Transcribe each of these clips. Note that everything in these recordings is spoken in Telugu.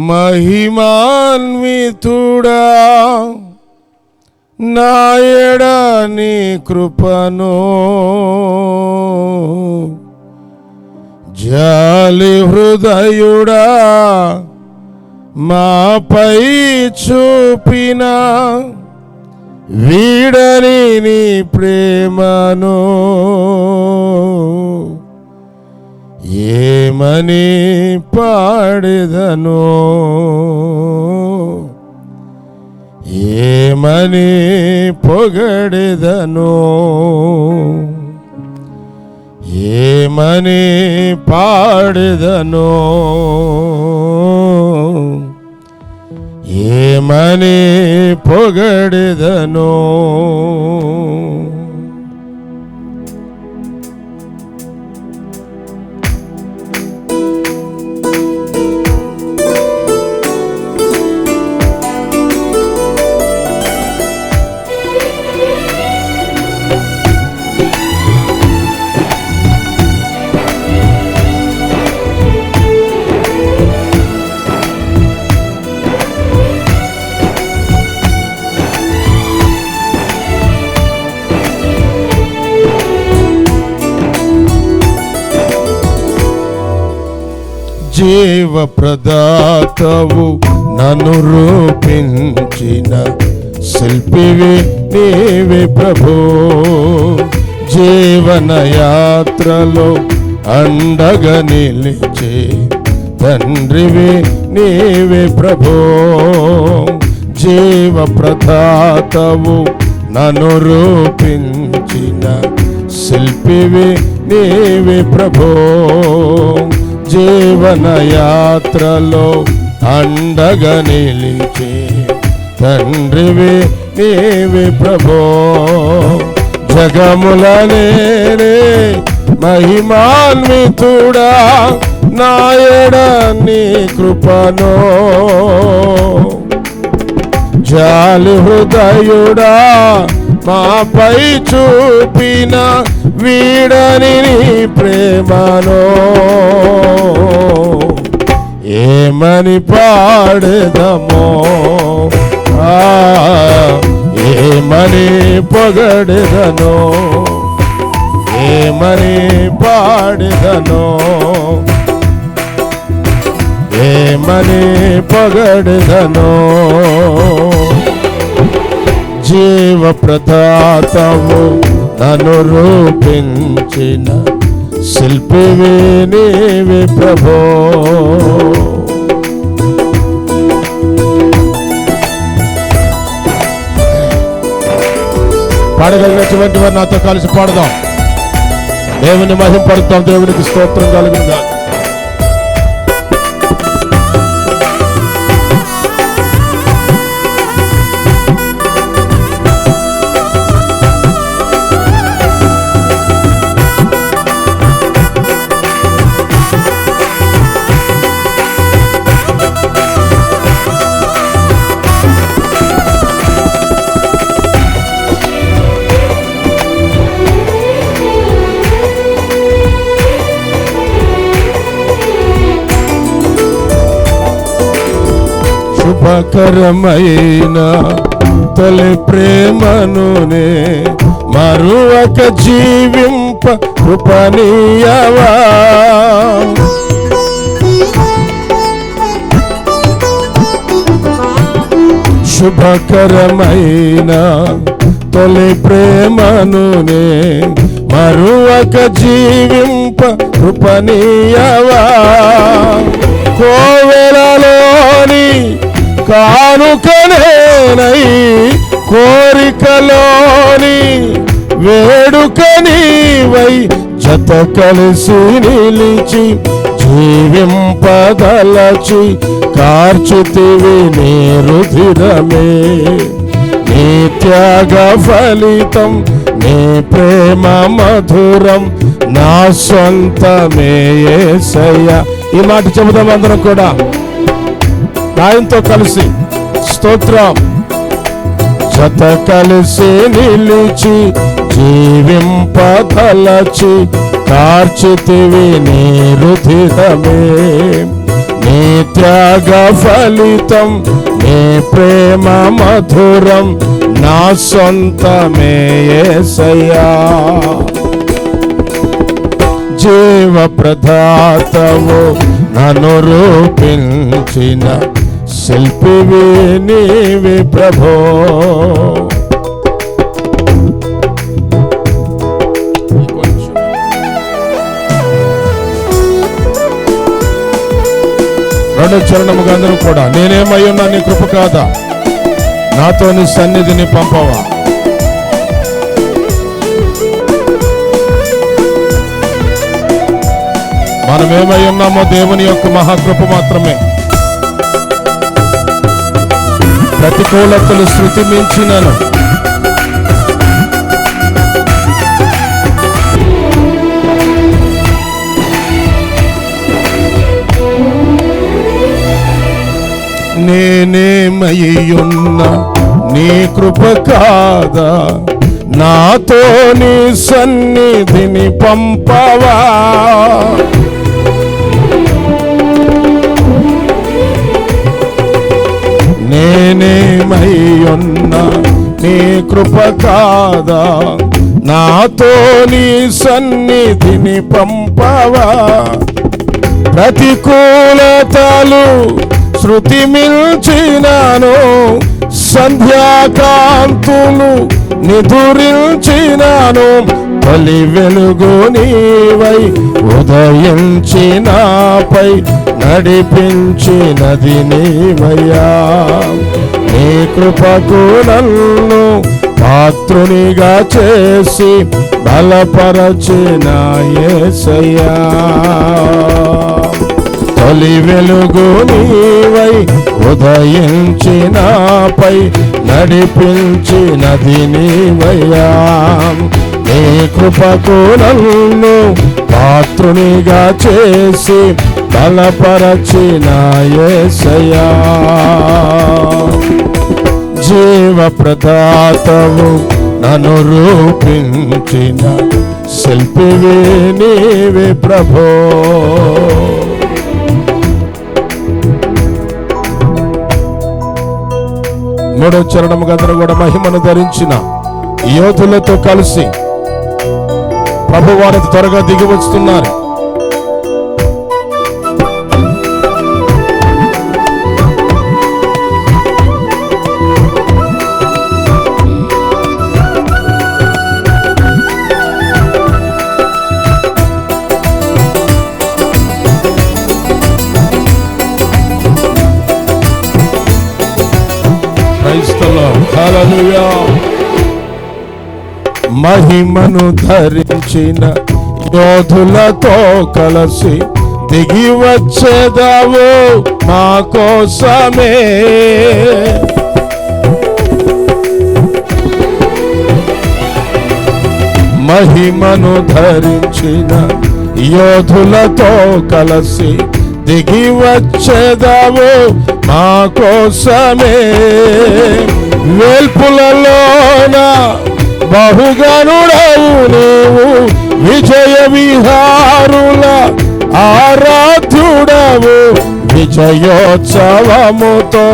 మహిమాన్వితుడా నాయడ నీ కృపను జాలి హృదయుడా మాపై చూపిన వీడని నీ ప్రేమను ఏమని పాడెదను ఏమని పొగడెదను ఏమని పాడెదను ఏమని పొగడెదను జీవ ప్రదాతవు నన్ను రూపించిన శిల్పివి నీవే ప్రభు జీవన యాత్రలో అండగా నిలిచే తండ్రివి నీవే ప్రభు జీవ ప్రదాతవు నన్ను రూపించిన శిల్పివి నీవే ప్రభు జీవన యాత్రలో అండగా నిలిచే తండ్రివి నీవే ప్రభో జగముల నేనే మహిమాన్వితుడా నాయడ నీ కృపను జాలి హృదయుడా మాపై చూపిన వీడని నీ ప్రేమను ఏమని పాడెదమో ఏమని పొగడెదనో ఏమని పాడెదనో ఏమని పొగడెదనో జీవ ప్రదాతవు నన్ను రూపించిన శిల్పివి నీవే ప్రభో పాడగలిగినటువంటి వారు నాతో కలిసి పాడదాం. దేవుని మహింపడతాం. దేవునికి స్తోత్రం కలుగునుగాక. శుభకరమైన తొలి ప్రేమనునే మరువక జీవింప కృపనీయవా శుభకరమైన తొలి ప్రేమనునే మరువక జీవింప కృపనీయవా కోవెలలోని కానుకనేనై కోరికలోని వేడుకనీవై జత కలిసి నిలిచి జీవింపదలచి కార్చితివి నీ రుధిరమే నీ త్యాగ ఫలితం నీ ప్రేమ మధురం నా సొంతమే యేసయ్యా. ఈ మాట చెబుదాం అందరం కూడా ఆయనతో కలిసి స్తోత్రం. జత కలిసి నిలిచి జీవింపదలచి కార్చితివి నీ రుధిరమే నీ త్యాగ ఫలితం, నీ ప్రేమ మధురం, నా సొంతమే యేసయ్యా. జీవ ప్రదాతవు, నన్ను రూపించిన శిల్పివి నీవి ప్రభో. రెండో చరణముగా అందరూ కూడా, నేనేమై ఉన్నా నీ కృప కాదా, నాతో నీ సన్నిధిని పంపవా. మనమేమై ఉన్నామో దేవుని యొక్క మహాకృప మాత్రమే. ప్రతికూలతలు శృతి మించినను, నేనేమై ఉన్నా నీ కృప కాదా, నాతో నీ సన్నిధిని పంపవా. నేనేమై ఉన్నా నీ కృప కాదా, నాతో నీ సన్నిధిని పంపవా. ప్రతికూలతలు శృతి మిల్చినాను, సంధ్యాకాంతులు నిదురించినాను, తొలి వెలుగు నీవై ఉదయించినాపై నడిపించినది నీవయ్యా. నీ కృపకు నన్ను పాత్రునిగా చేసి బలపరచిన యేసయ్యా. తొలి వెలుగు నీవై ఉదయించినాపై నడిపించినది నీవయ్యా. నీ కృపకు నన్ను పాత్రునిగా చేసి బలపరచిన యేసయ్యా. జీవ ప్రదాతవు, నన్ను రూపించిన శిల్పివి నీవే ప్రభో. మూడో చరణం గందరూ కూడా మహిమను ధరించిన యోధులతో కలిసి ప్రభువారు త్వరగా దిగి వస్తున్నారు. హల్లెలూయా. మహిమను ధరించిన యోధులతో కలిసి దిగి వచ్చేదావు మా కోసమే. మహిమను ధరించిన యోధులతో కలిసి దిగి వచ్చేదావు మా కోసమే. వేల్పులలోన బహుగనుడవు నీవు, విజయ విహారుల ఆరాధ్యుడవు. విజయోత్సవముతో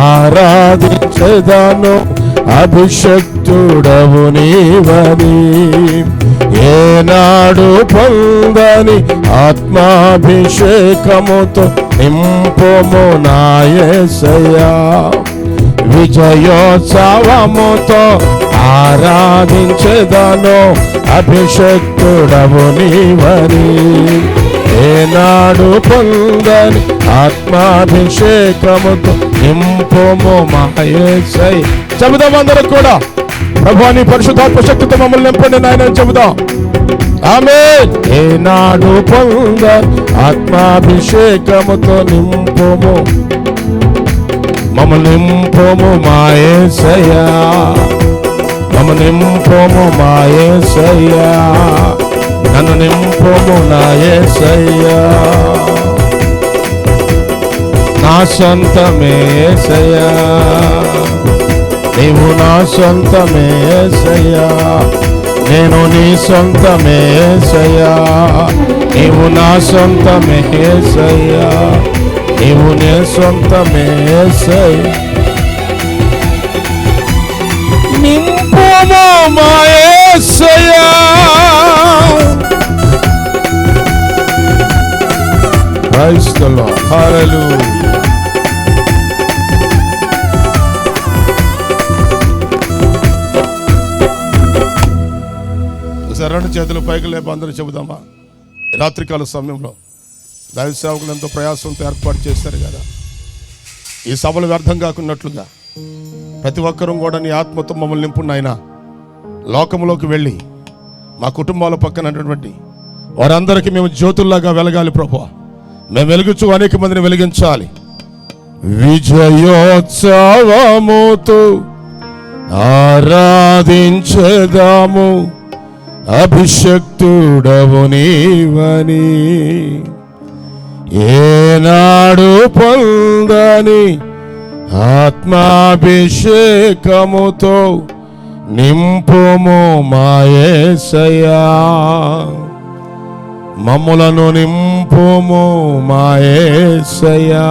ఆరాధించెదను, అభిషక్తుడవు నీవని. ఏనాడు పొందని ఆత్మాభిషేకముతో నింపుము నా యేసయ్యా. విజయోత్సవముతో ఆరాధించెదను, అభిషక్తుడవు నీవని. ఏనాడు పొందని ఆత్మాభిషేకముతో నింపుము మా యేసయ్యా. చెబుదాం అందరూ కూడా, ప్రభువా నీ పరిశుద్ధాత్మ శక్తితో మమ్మల్ని నింపండి నాయన చెబుదాం. ఆమేన్. ఏనాడు పొందని ఆత్మాభిషేకముతో నింపుము, మమ్మల్ని నింపుము మా యేసయ్యా. మమ్మల్ని నింపుము మా యేసయ్యా. నన్ను నింపుము నా యేసయ్యా. నా సొంతమే యేసయ్యా, నీవు నా సొంతమే యేసయ్యా. నేను నీ సొంతమే యేసయ్యా, నీవు నా సొంతమే యేసయ్యా. నీవు నే సొంతమే యేసయ్యా. నింపుము మా యేసయ్యా. Praise the lord. హల్లెలూయా. రెండు చేతులు పైకి లేపి అందరూ చెబుదామా? రాత్రికాల సమయంలో దైవ సేవకులు ఎంతో ప్రయాసంతో ఏర్పాటు చేశారు కదా. ఈ సభలు వ్యర్థం కాకున్నట్లుగా ప్రతి ఒక్కరూ కూడా నీ ఆత్మతో మమ్మల్ని నింపు నాయనా. లోకంలోకి వెళ్ళి మా కుటుంబాల పక్కనటువంటి వారందరికీ మేము జ్యోతుల్లాగా వెలగాలి ప్రభువా. మేము వెలుగుచు అనేక మందిని వెలిగించాలి. విజయోత్సవముతో ఆరాధించెదాము, అభిషక్తుడవు నీవని ఏనాడు పొందని ఆత్మాభిషేకముతో నింపుము మా యేసయ్యా. మమ్ములను నింపుము మా యేసయ్యా.